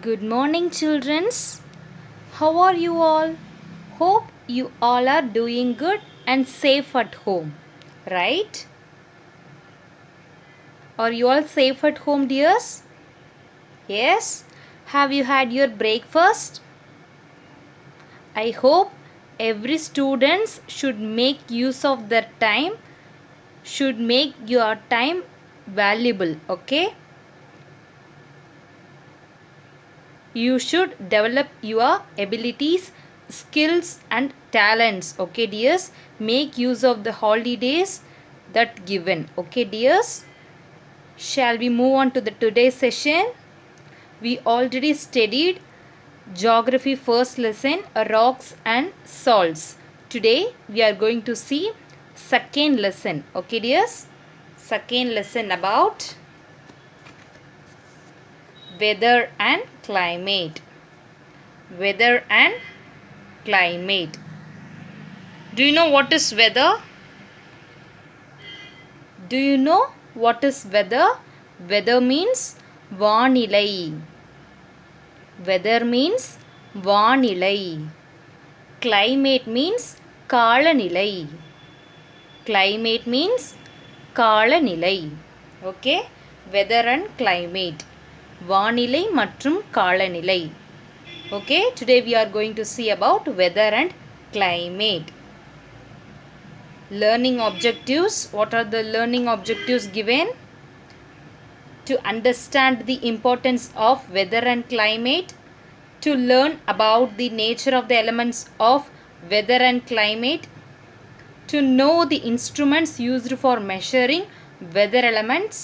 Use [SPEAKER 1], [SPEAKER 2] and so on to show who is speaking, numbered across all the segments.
[SPEAKER 1] Good morning, childrens. How are you all? Hope you all are doing good and safe at home, right? Are you all safe at home, dears? Yes? Have you had your breakfast? I hope every students should make use of their time, should make your time valuable, okay? You should develop your abilities, skills and talents, okay dears? Make use of the holidays that given, okay dears? Shall we move on to the today's session? We already studied geography first lesson, rocks and salts. Today we are going to see second lesson, okay dears? Second lesson about weather and climate. Weather and climate. Do you know what is weather? Do you know what is weather? Weather means vaanilai. Weather means vaanilai. Climate means kalanilai. Climate means kalanilai. Okay? Weather and climate. வானிலை மற்றும் காலநிலை. Okay, today we are going to see about weather and climate. Learning objectives. What are the learning objectives given? To understand the importance of weather and climate. To learn about the nature of the elements of weather and climate. To know the instruments used for measuring weather elements.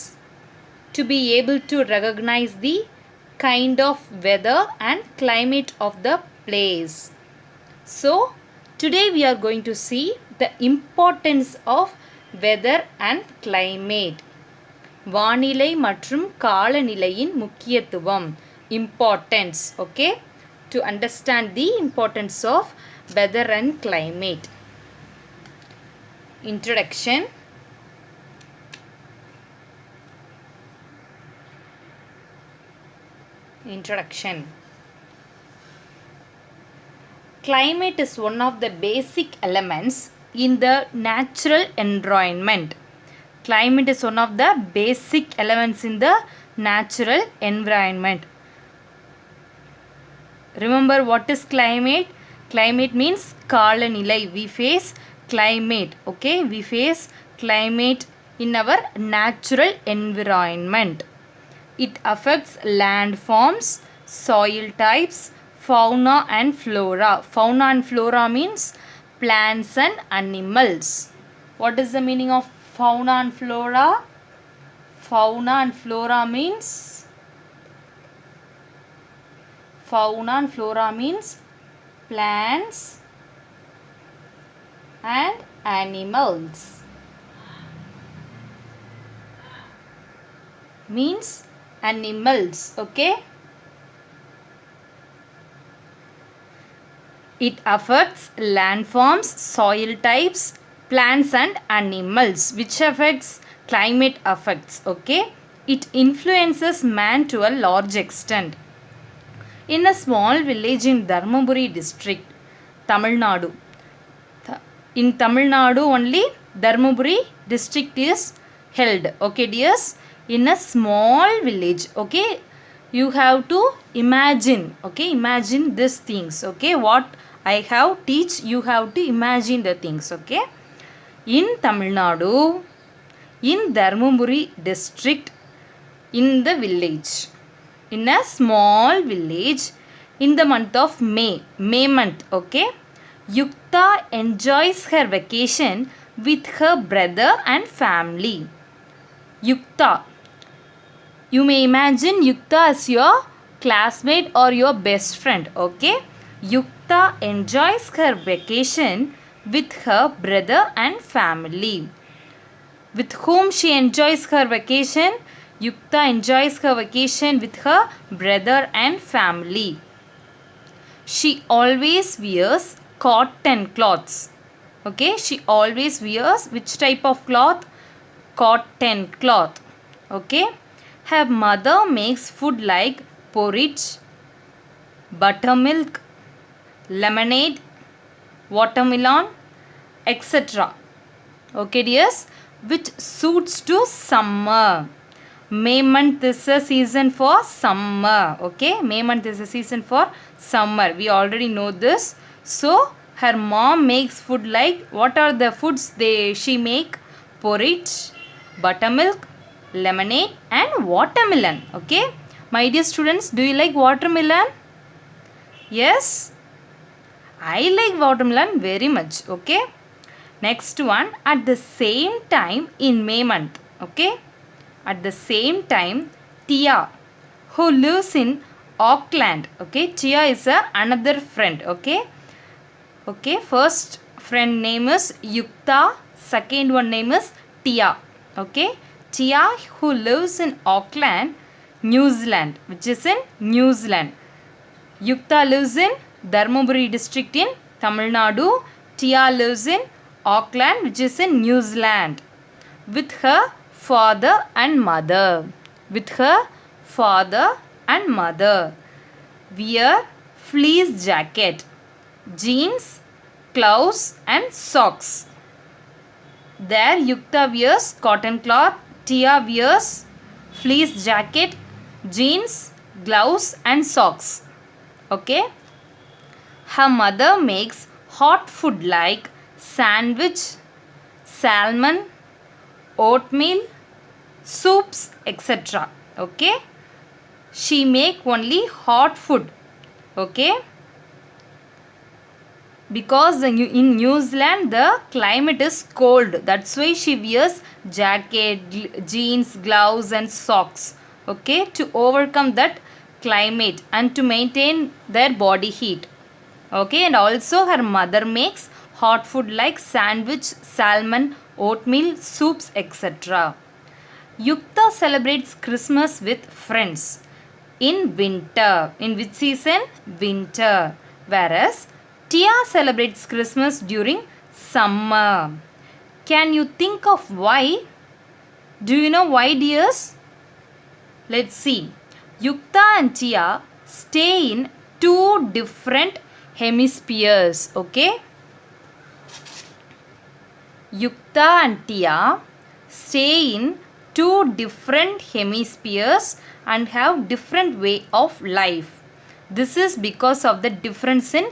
[SPEAKER 1] To be able to recognize the kind of weather and climate of the place. So, today we are going to see the importance of weather and climate. வானிலை மற்றும் காலநிலையின் முக்கியத்துவம். Importance. Okay. To understand the importance of weather and climate. Introduction. Introduction. Climate is one of the basic elements in the natural environment. Climate is one of the basic elements in the natural environment. Remember what is climate? Climate means kalanilai. We face climate. Okay, we face climate in our natural environment. It affects landforms, soil types, fauna and flora. Fauna and flora means plants and animals. What is the meaning of fauna and flora? Fauna and flora means plants and animals. Means animals, okay? It affects landforms, soil types, plants and animals. Which affects? Climate affects, okay? It influences man to a large extent. In a small village in Dharmaburi district, Tamil Nadu. In Tamil Nadu only Dharmaburi district is held, okay dears? In a small village, okay? You have to imagine, okay? Imagine these things, okay? What I have teach, you have to imagine the things, okay? In Tamil Nadu, in Dharmaburi district, in the village, in a small village, in the month of May month, okay? Yukta enjoys her vacation with her brother and family. Yukta. You may imagine Yukta as your classmate or your best friend, okay? Yukta enjoys her vacation with her brother and family. With whom she enjoys her vacation? Yukta enjoys her vacation with her brother and family. She always wears cotton cloths. Okay, she always wears which type of cloth? Cotton cloth. Okay. Her mother makes food like porridge, buttermilk, lemonade, watermelon, etc. Okay dears, which suits to summer. May month is a season for summer. Okay, May month is a season for summer. We already know this. So her mom makes food like, what are the foods she make? Porridge, buttermilk, lemonade and watermelon. Okay, my dear students, do you like watermelon? Yes, I like watermelon very much. Okay, next one, at the same time in May month. Okay, at the same time, Tia, who lives in Auckland. Okay, Tia is another friend. Okay, first friend name is Yukta, second one name is Tia. Okay, Tia, who lives in Auckland, New Zealand, which is in New Zealand. Yukta lives in Dharmaburi district in Tamil Nadu. Tia lives in Auckland, which is in New Zealand, with her father and mother. With her father and mother. Wear fleece jacket, jeans, gloves and socks. There Yukta wears cotton cloth, Tia wears fleece jacket, jeans, gloves and socks. Okay. Her mother makes hot food like sandwich, salmon, oatmeal, soups, etc. Okay. She make only hot food. Okay. Because in New Zealand the climate is cold. That's why she wears jacket, jeans, gloves and socks. Okay. To overcome that climate and to maintain their body heat. Okay. And also her mother makes hot food like sandwich, salmon, oatmeal, soups, etc. Yukta celebrates Christmas with friends in winter. In which season? Winter. Whereas Tia celebrates Christmas during summer. Can you think of why? Do you know why, dears? Let's see. Yukta and Tia stay in two different hemispheres. Okay? Yukta and Tia stay in two different hemispheres and have different way of life. This is because of the difference in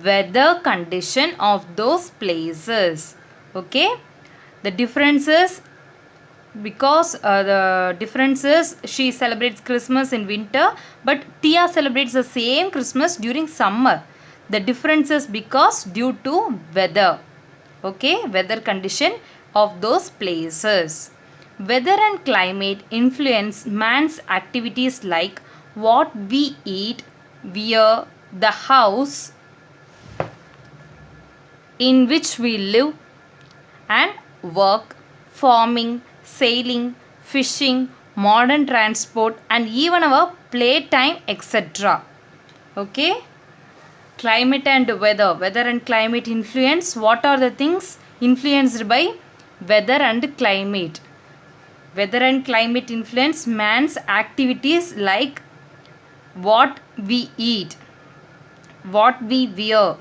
[SPEAKER 1] weather condition of those places. Okay, the differences, because the differences, she celebrates Christmas in winter but Tia celebrates the same Christmas during summer. The differences because due to weather. Okay, weather condition of those places. Weather and climate influence man's activities like what we eat, wear, the house in which we live and work, farming, sailing, fishing, modern transport and even our playtime, etc. Okay. Climate and weather. Weather and climate influence. What are the things influenced by weather and climate? Weather and climate influence man's activities like what we eat, what we wear,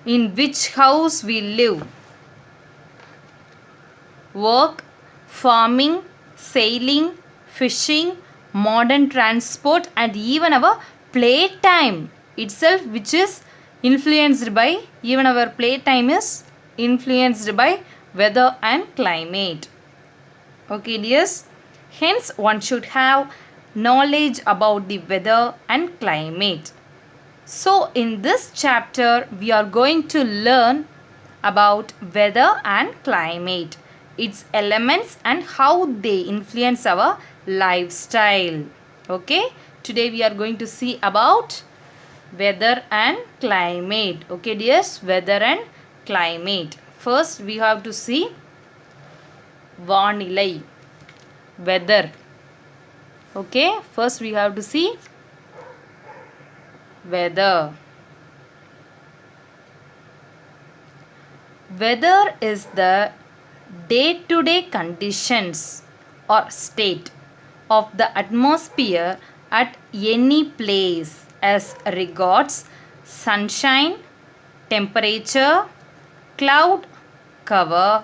[SPEAKER 1] in which house we live, work, farming, sailing, fishing, modern transport and even our playtime itself, which is influenced by, even our playtime is influenced by weather and climate. Okay dears, hence one should have knowledge about the weather and climate. So in this chapter we are going to learn about weather and climate, its elements and how they influence our lifestyle. Okay, today we are going to see about weather and climate. Okay dears, weather and climate. First we have to see வானிலை, weather. Okay, first we have to see weather. Weather is the day-to-day conditions or state of the atmosphere at any place as regards sunshine, temperature, cloud cover,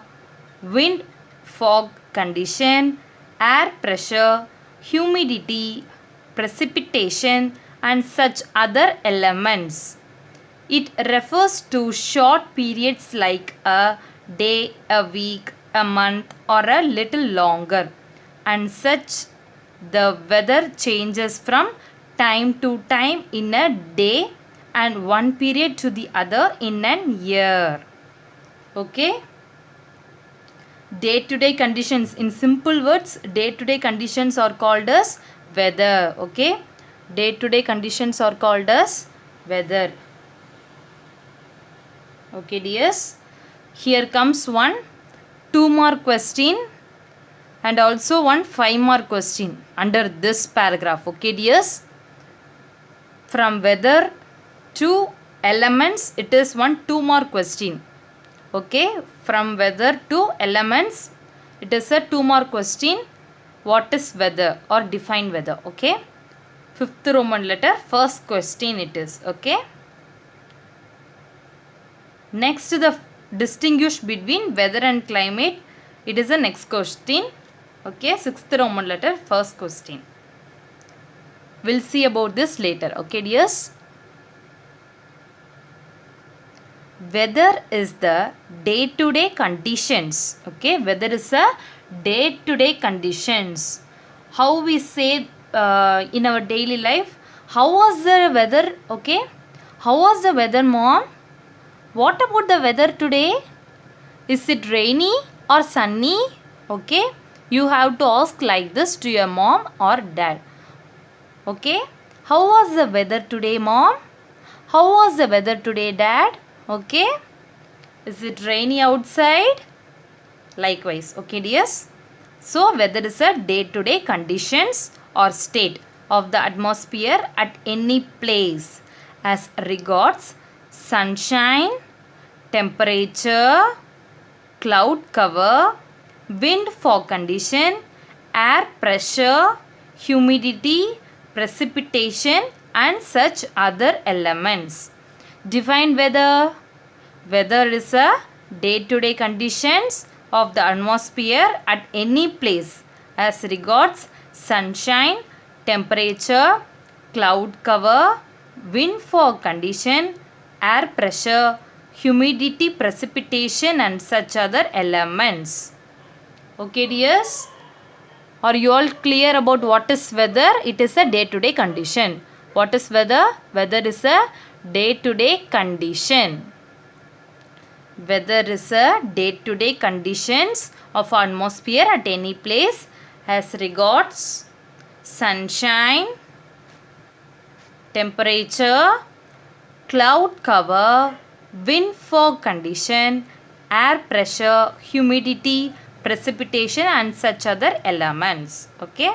[SPEAKER 1] wind, fog condition, air pressure, humidity, precipitation, and such other elements. It refers to short periods like a day, a week, a month, or a little longer, and such the weather changes from time to time in a day and one period to the other in an year. Okay? Day-to-day conditions. In simple words, day-to-day conditions are called as weather. Okay? Day-to-day conditions are called as weather. Okay, dears. Here comes one 2-mark question and also one 5-mark question under this paragraph. Okay, dears. From weather to elements, it is one 2-mark question. Okay, from weather to elements, it is a 2-mark question. What is weather or define weather? Okay, 5th Roman letter, first question it is. Okay. Next, the distinguish between weather and climate. It is the next question. Okay, 6th Roman letter, first question. We'll see about this later. Okay, dears. Weather is the day-to-day conditions. Okay, weather is a day-to-day conditions. How we say in our daily life, how was the weather? Okay, how was the weather, mom? What about the weather today? Is it rainy or sunny? Okay, you have to ask like this to your mom or dad. Okay, how was the weather today, mom? How was the weather today, dad? Okay, is it rainy outside? Likewise. Okay, dears. So, weather is a day-to-day conditions or state of the atmosphere at any place as regards sunshine, temperature, cloud cover, wind fog condition, air pressure, humidity, precipitation, and such other elements. Define weather. Weather is a day-to-day conditions of the atmosphere at any place as regards sunshine, temperature, cloud cover, wind fog condition, air pressure, humidity, precipitation, and such other elements. Okay, dears. Are you all clear about what is weather? It is a day-to-day condition. What is weather? Weather is a day-to-day condition. Weather is a day-to-day conditions of atmosphere at any place as regards sunshine, temperature, cloud cover, wind fog condition, air pressure, humidity, precipitation, and such other elements. Okay,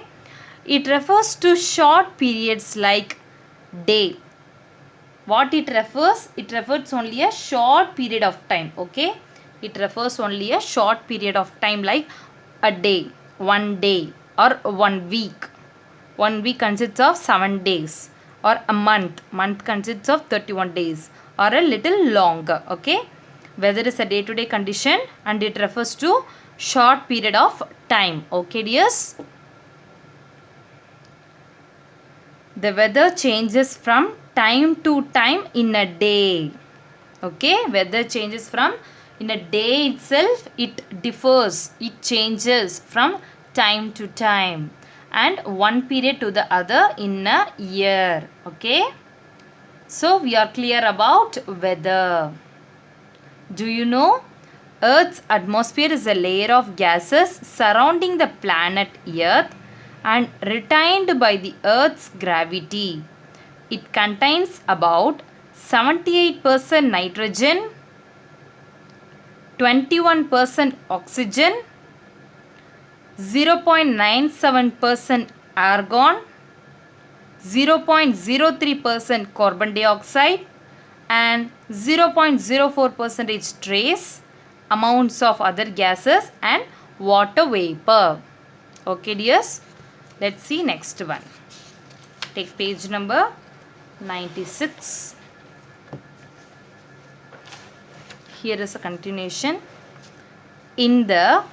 [SPEAKER 1] it refers to short periods like day. What it refers? It refers only a short period of time. Okay, it refers only a short period of time like a day, one day, or 1 week. 1 week consists of 7 days, or a month. Month consists of 31 days, or a little longer. Okay, weather is a day-to-day condition and it refers to short period of time. Okay, dears. The weather changes from time to time in a day. Okay, weather changes from in a day itself. It differs. It changes from time to time and one period to the other in a year. Okay, so we are clear about weather. Do you know? Earth's atmosphere is a layer of gases surrounding the planet Earth and retained by the Earth's gravity. It contains about 78% nitrogen, 21% oxygen, 0.97% argon, 0.03% carbon dioxide, and 0.04% trace amounts of other gases and water vapor. Okay, dears. Let's see next one. Take page number 96. Here is a continuation. In the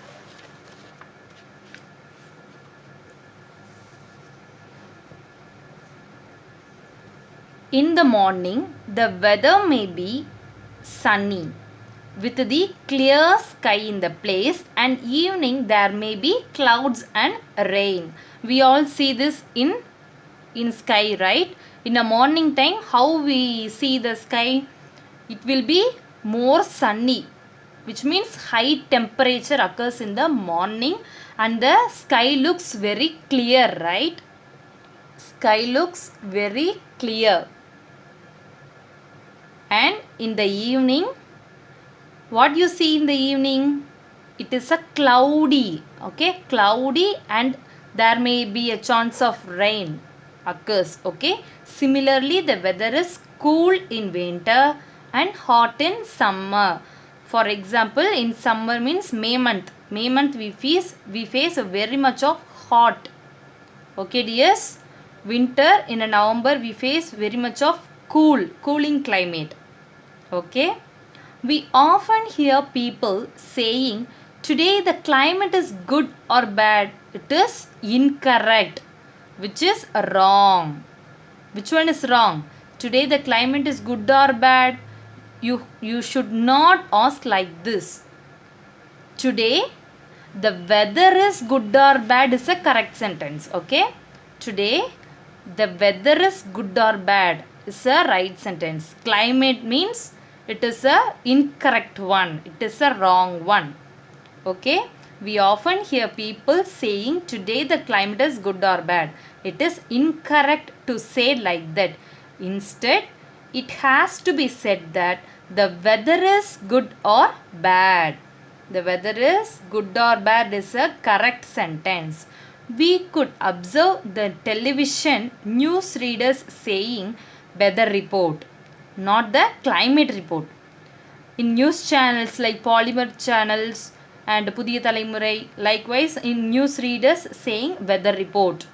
[SPEAKER 1] morning, the weather may be sunny with the clear sky in the place, and evening there may be clouds and rain. We all see this in sky, right? In the morning time, how we see the sky? It will be more sunny, which means high temperature occurs in the morning and the sky looks very clear, right? Sky looks very clear. And in the evening, what you see in the evening? It is a cloudy, okay? Cloudy, and there may be a chance of rain occurs, okay? Similarly, the weather is cool in winter and hot in summer. For example, in summer means May month. May month we face very much of hot. Okay, dears. Winter in November we face very much of cooling climate. Okay. We often hear people saying, today the climate is good or bad. It is incorrect, which is wrong. Which one is wrong? Today the climate is good or bad? You should not ask like this. Today the weather is good or bad is a correct sentence. Okay. Today the weather is good or bad is a right sentence. Climate means it is a incorrect one. It is a wrong one. Okay. We often hear people saying today the climate is good or bad. It is incorrect to say like that. Instead, it has to be said that the weather is good or bad. The weather is good or bad is a correct sentence. We could observe the television news readers saying weather report, not the climate report. In news channels like Polymer channels and Pudhiya Thalaimurai, likewise in news readers saying weather report.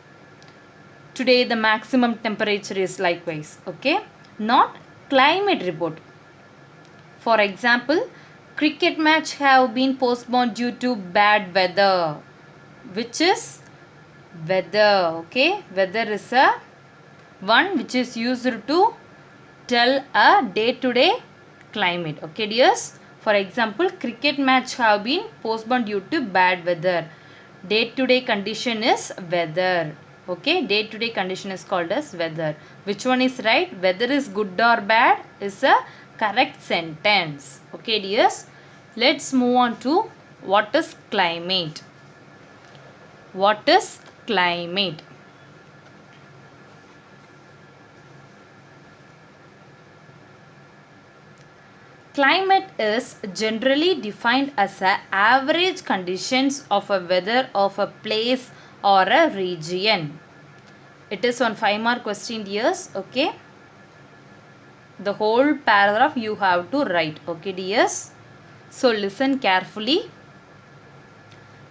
[SPEAKER 1] Today the maximum temperature is likewise, okay, not climate report. For example, cricket match have been postponed due to bad weather, which is weather, okay. Weather is a one which is used to tell a day-to-day climate, okay dears. For example, cricket match have been postponed due to bad weather. Day-to-day condition is weather, okay. Day-to-day condition is called as weather. Which one is right? Weather is good or bad is a correct sentence, okay dears. Let's move on to what is climate. What is climate? Climate is generally defined as the average conditions of a weather of a place or a region. It is on 5-mark question, dears, okay. The whole paragraph you have to write, okay dears. So listen carefully.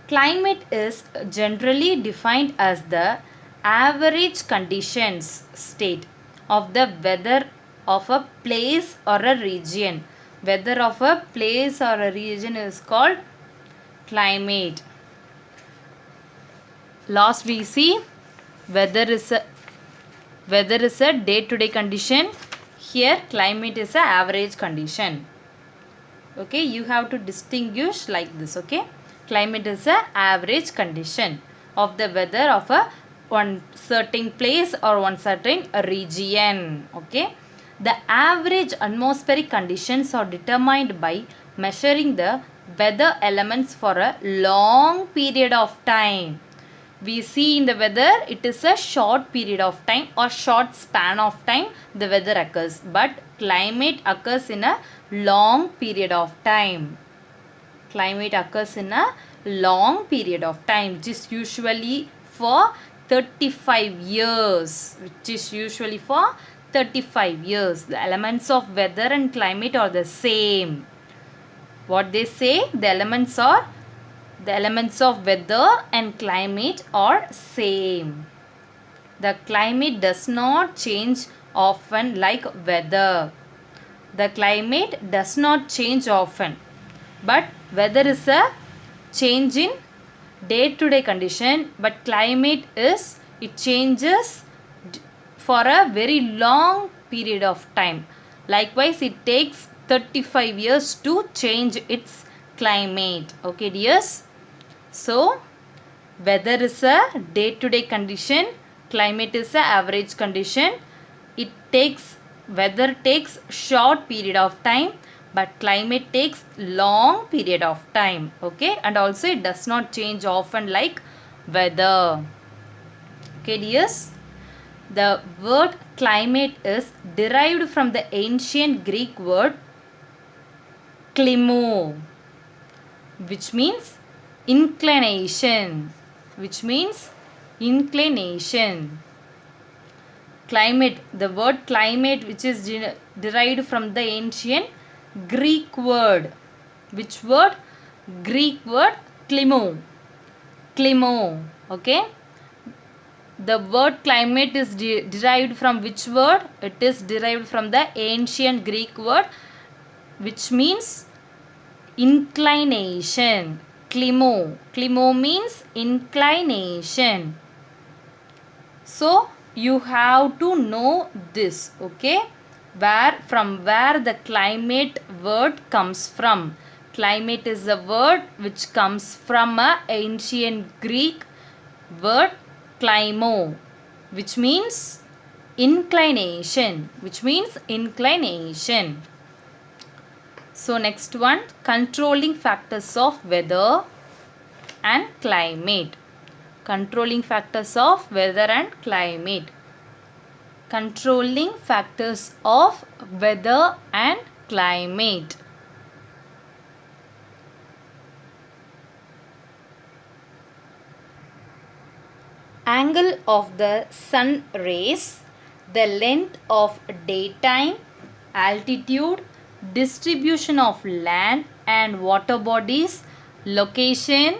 [SPEAKER 1] Climate is generally defined as the average conditions state of the weather of a place or a region. Weather of a place or a region is called climate. Last we see weather is a day-to-day condition. Here climate is a average condition. Okay, you have to distinguish like this, okay. Climate is a average condition of the weather of a one certain place or one certain region, okay. The average atmospheric conditions are determined by measuring the weather elements for a long period of time. We see in the weather it is a short period of time or short span of time the weather occurs, but climate occurs in a long period of time. Climate occurs in a long period of time, which is usually for 35 years. The elements of weather and climate are the same. What they say? The elements of weather and climate are same. The climate does not change often like weather. The climate does not change often, but weather is a change in day-to-day condition, but climate is, it changes for a very long period of time. Likewise, it takes 35 years to change its climate. Okay, dears? So, weather is a day-to-day condition, climate is a average condition. It takes, weather takes short period of time, but climate takes long period of time. Okay, and also it does not change often like weather. Okay, dears? The word climate is derived from the ancient Greek word klimo, which means inclination. Which means inclination. Climate, the word climate, which is derived from the ancient Greek word. Which word? Greek word klimo. Klimo. Okay. The word climate is derived from which word? It is derived from the ancient Greek word, which means inclination. Klimo. Klimo means inclination. So, you have to know this. Okay. From where the climate word comes from. Climate is a word which comes from an ancient Greek word klimo, which means inclination. Which means inclination. So next one, controlling factors of weather and climate. Controlling factors of weather and climate. Controlling factors of weather and climate. Angle of the sun rays, the length of daytime, altitude, distribution of land and water bodies, location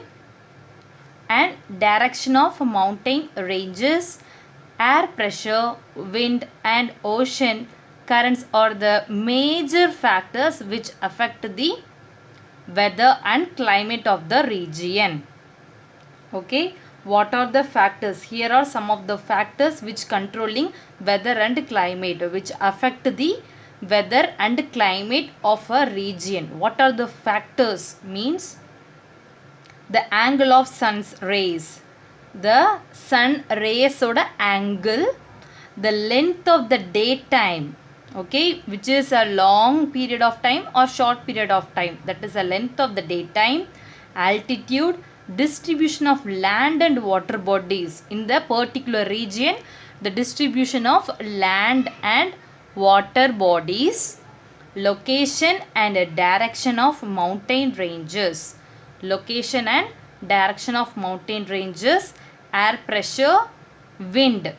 [SPEAKER 1] and direction of mountain ranges, air pressure, wind and ocean currents are the major factors which affect the weather and climate of the region. Okay. What are the factors? Here are some of the factors which controlling weather and climate, which affect the weather and climate of a region. What are the factors? Means the angle of sun's rays. The sun rays oda angle, the length of the daytime, okay, which is a long period of time or short period of time, that is the length of the daytime, altitude, distribution of land and water bodies in the particular region, the distribution of land and water bodies, location and direction of mountain ranges, location and direction of mountain ranges, air pressure, wind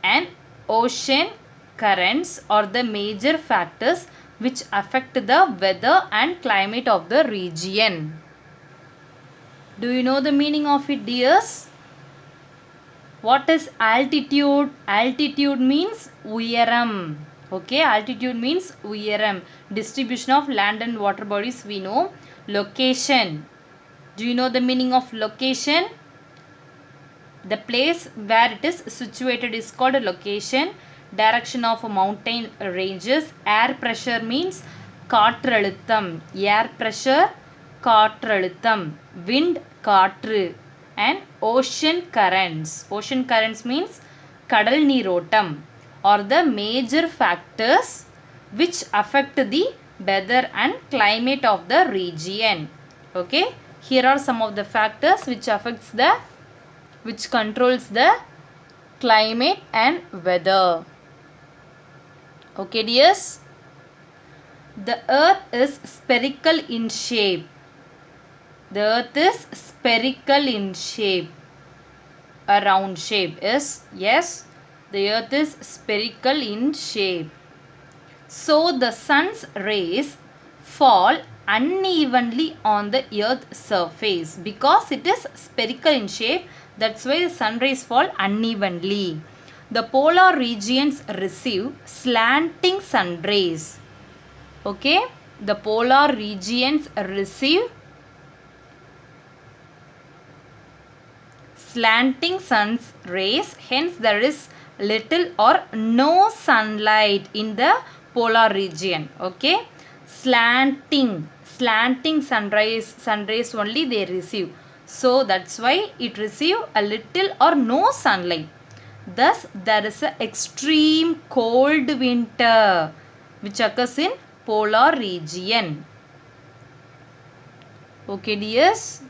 [SPEAKER 1] and ocean currents are the major factors which affect the weather and climate of the region. Do you know the meaning of it, dears? What is altitude? Altitude means uyaram. Okay, altitude means uyaram. Distribution of land and water bodies we know. Location. Do you know the meaning of location? The place where it is situated is called a location. Direction of mountain ranges. Air pressure means காற்றழுத்தம். Air pressure, காற்றழுத்தம். Wind, காற்று. And ocean currents. Ocean currents means கடல் நீரோட்டம் are the major factors which affect the weather and climate of the region. Okay. Here are some of the factors which controls the climate and weather. Okay, dears. The earth is spherical in shape. The earth is spherical in shape. A round shape is, yes, the earth is spherical in shape. So the sun's rays fall unevenly on the earth's surface because it is spherical in shape. That's why the sun rays fall unevenly. The polar regions receive slanting sun rays. Okay, the polar regions receive slanting sun rays, hence there is little or no sunlight in the polar region. Okay, slanting sun rays only they receive, so that's why it receive a little or no sunlight. Thus there is a extreme cold winter which occurs in polar region. Okay dears,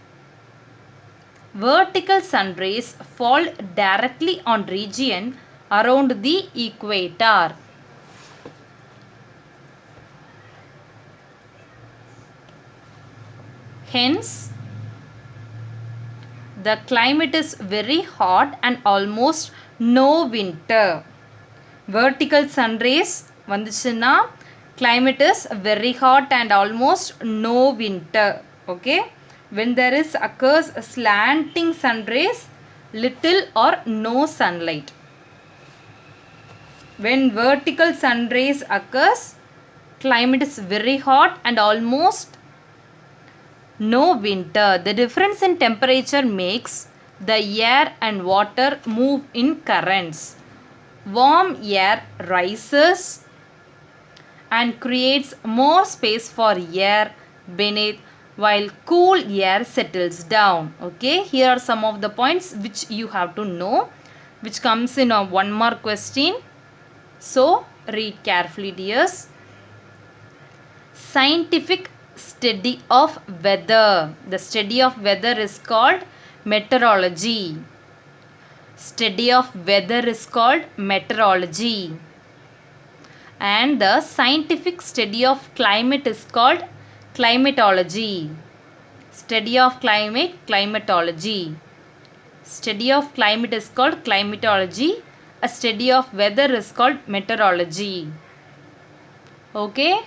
[SPEAKER 1] vertical sun rays fall directly on region around the equator. Hence, the climate is very hot and almost no winter. Vertical sun rays vanduchuna, climate is very hot and almost no winter. Okay, when there is occurs slanting sun rays, little or no sunlight. When vertical sun rays occurs, climate is very hot and almost no winter. The difference in temperature makes the air and water move in currents. Warm air rises and creates more space for air beneath, while cool air settles down. Okay, here are some of the points which you have to know, which comes in a 1 mark question. So read carefully dears. Scientific study of weather. The study of weather is called meteorology. Study of weather is called meteorology. And the scientific study of climate is called climatology. Study of climate, climatology. Study of climate is called climatology. A study of weather is called meteorology. Okay.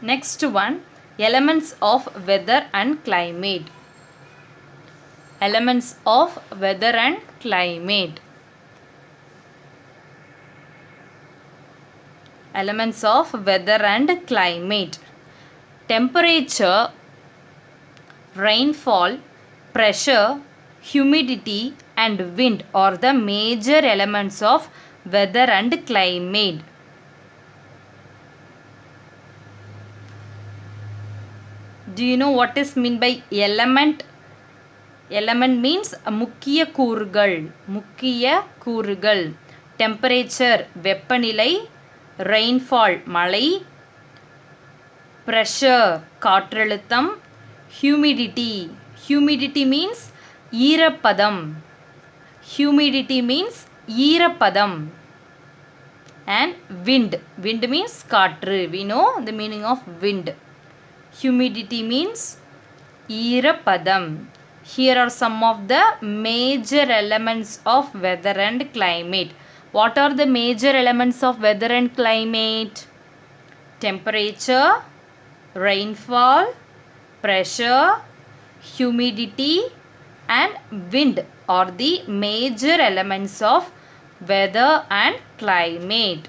[SPEAKER 1] Next one, elements of weather and climate. Elements of weather and climate. Elements of weather and climate. Temperature, rainfall, pressure, humidity and wind are the major elements of weather and climate. Do you know what is meant by element? Element means முக்கிய கூறுகள். முக்கிய கூறுகள். Temperature வெப்பநிலை, rainfall மழை, pressure காற்றழுத்தம், humidity means ஈரப்பதம். Humidity means ஈரப்பதம். And wind means காற்று. We know the meaning of wind. Humidity means ஈரப்பதம். Here are some of the major elements of weather and climate. What are the major elements of weather and climate? Temperature, rainfall, pressure, humidity and wind are the major elements of weather and climate.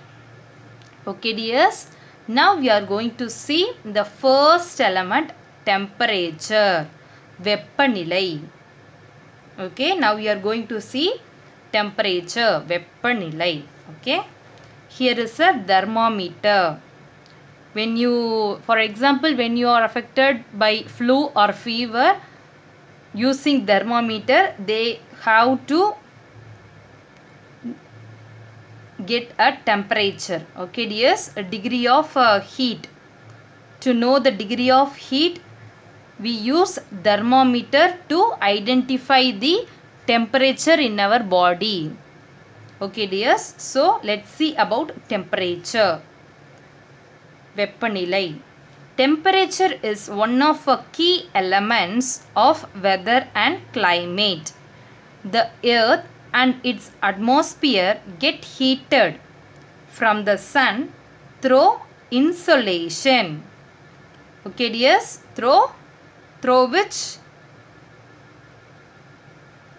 [SPEAKER 1] Okay dears. Now we are going to see the first element, temperature, வெப்பநிலை. Okay, now we are going to see temperature, வெப்பநிலை. Okay, here is a thermometer. When you, for example, when you are affected by flu or fever, using thermometer, they have to get a temperature. Okay dears, a degree of heat. To know the degree of heat, we use thermometer to identify the temperature in our body. Okay dears, so let's see about temperature. வெப்பநிலை. Temperature is one of the key elements of weather and climate. The earth and its atmosphere get heated from the sun through insolation. Okay dears, through which?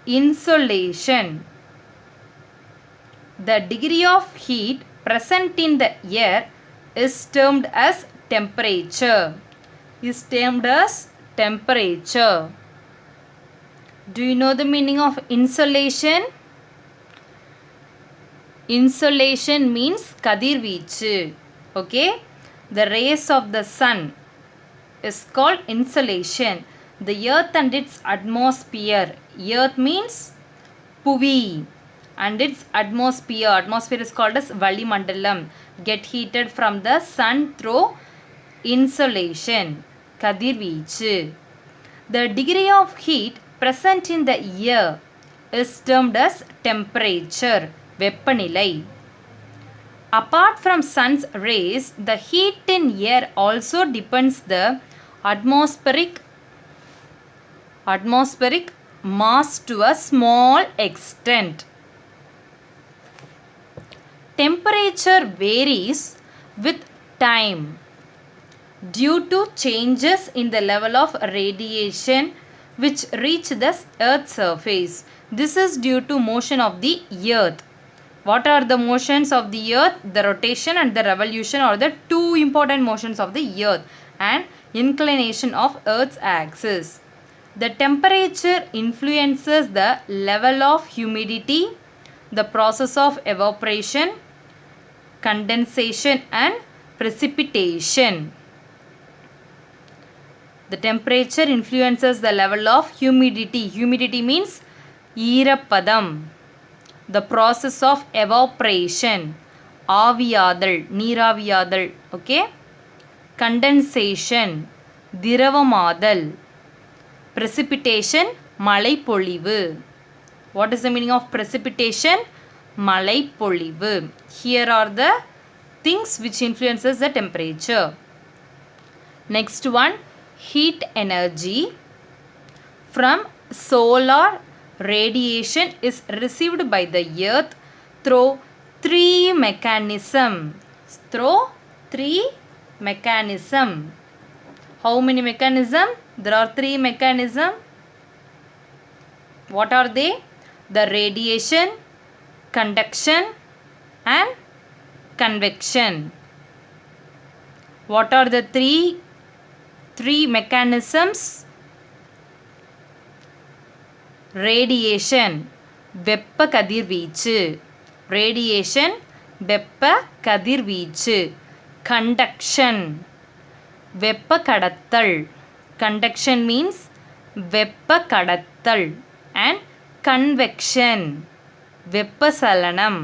[SPEAKER 1] insolation. The degree of heat present in the air is termed as temperature. Is termed as temperature. Do you know the meaning of insolation? Insolation means kadirveechu. Okay? The rays of the sun is called insolation. The earth and its atmosphere. Earth means puvi. And its atmosphere is called as valimandalam, get heated from the sun through insolation, kadirveechu. The degree of heat present in the air is termed as temperature, veppanilai. Apart from sun's rays, the heat in air also depends the atmospheric mass to a small extent. Temperature varies with time due to changes in the level of radiation which reach the earth's surface. This is due to motion of the earth. What are the motions of the earth? The rotation and the revolution are the two important motions of the earth, and inclination of earth's axis. The temperature influences the level of humidity, the process of evaporation, condensation and precipitation. The temperature influences the level of humidity. Humidity means ஈரப்பதம். The process of evaporation, ஆவியாதல், நீராவியாதல். Okay? Condensation, திரவமாதல். Precipitation, மழைப்பொழிவு. What is the meaning of precipitation? மழைப்பொழிவு. Here are the things which influences the temperature. Next one, heat energy from solar radiation is received by the earth through three mechanisms. How many mechanisms? There are three mechanisms. What are they? The radiation, conduction and convection. What are the three mechanisms? Radiation, வெப்ப கதிர்வீச்சு. Radiation, வெப்ப கதிர்வீச்சு. Conduction, வெப்ப கடத்தல். Conduction means வெப்ப கடத்தல். And convection, வெப்ப சலனம்.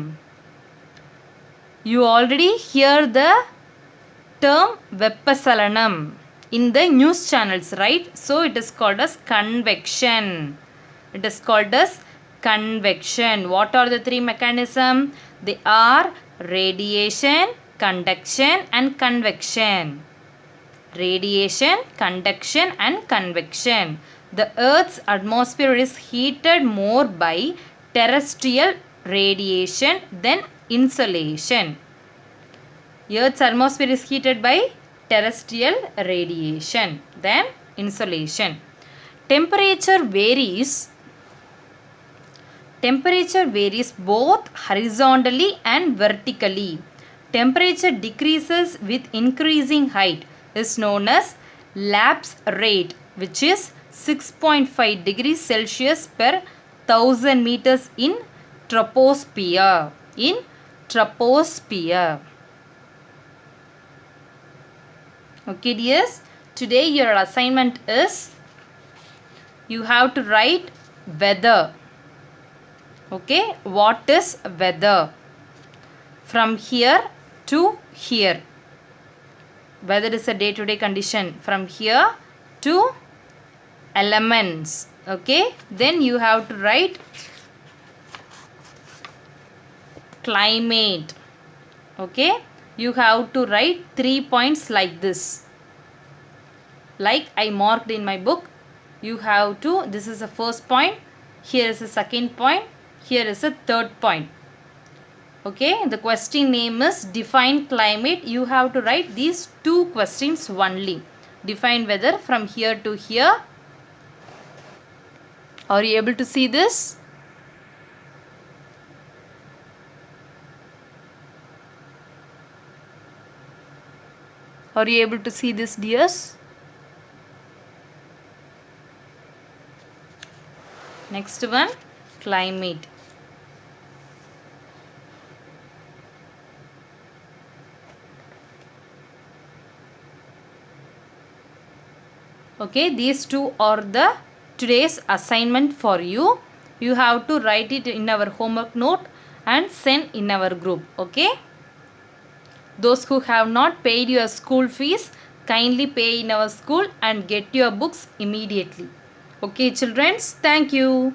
[SPEAKER 1] You already hear the term வெப்ப சலனம் in the news channels, right? So it is called as convection. It is called as convection. What are the three mechanisms? They are radiation, conduction and convection. Radiation, conduction and convection. The Earth's atmosphere is heated more by terrestrial radiation than insolation. Earth's atmosphere is heated by terrestrial radiation than insolation. Temperature varies both horizontally and vertically. Temperature decreases with increasing height is known as lapse rate, which is 6.5 degrees Celsius per 1000 meters in troposphere. Okay dears, today your assignment is you have to write weather. Okay, what is weather? From here to here. Weather is a day-to-day condition. From here to elements. Okay, then you have to write climate. Okay, you have to write 3 points like this. Like I marked in my book. You have to, this is the first point, here is the second point, here is the third point. Okay, the question name is define climate. You have to write these two questions only. Define weather from here to here. Are you able to see this? Are you able to see this, dears? Next one, climate. Okay, these two are the today's assignment for you. You have to write it in our homework note and send in our group. Okay. Those who have not paid your school fees, kindly pay in our school and get your books immediately. Okay, children. Thank you.